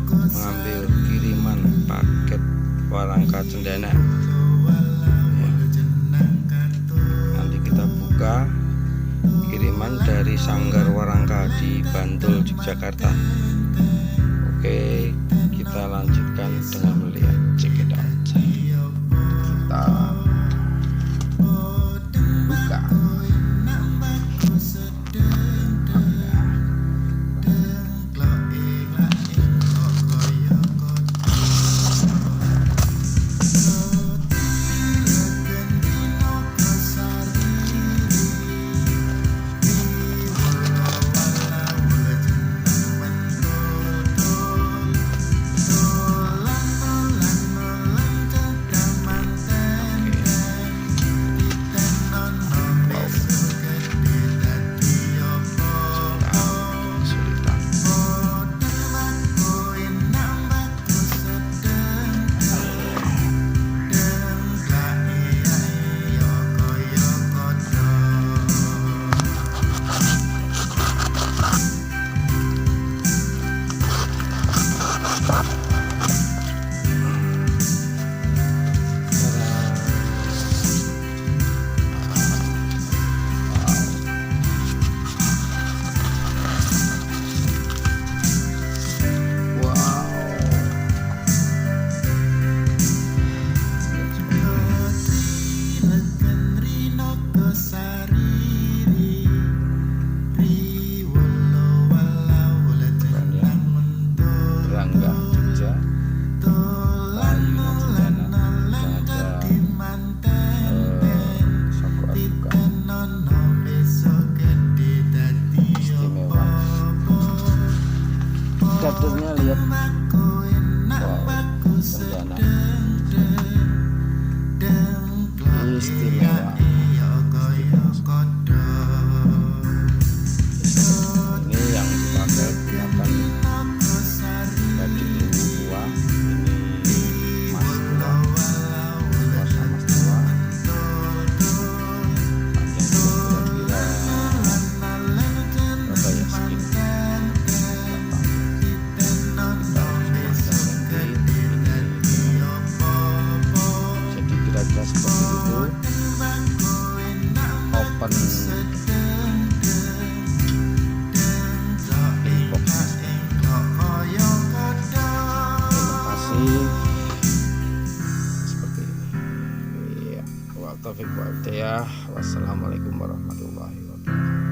mengambil kiriman paket Warangka Cendana ya. Nanti kita buka kiriman dari Sanggar Warangka di Bantul, Yogyakarta. Oke, kita lanjutkan dengan melihat, check it out. Kita buka. Dapurnya lihat, wow, Cendana istimewa. Ini yang dipakai gunakan baju tua, ini mas tua, kuasa mas tua, panjang kira-kira berapa ya, sekitar seperti itu. Open inbox. Terima kasih. Seperti ini ya. Wa taufiq wa hidayah. Wassalamualaikum warahmatullahi wabarakatuh.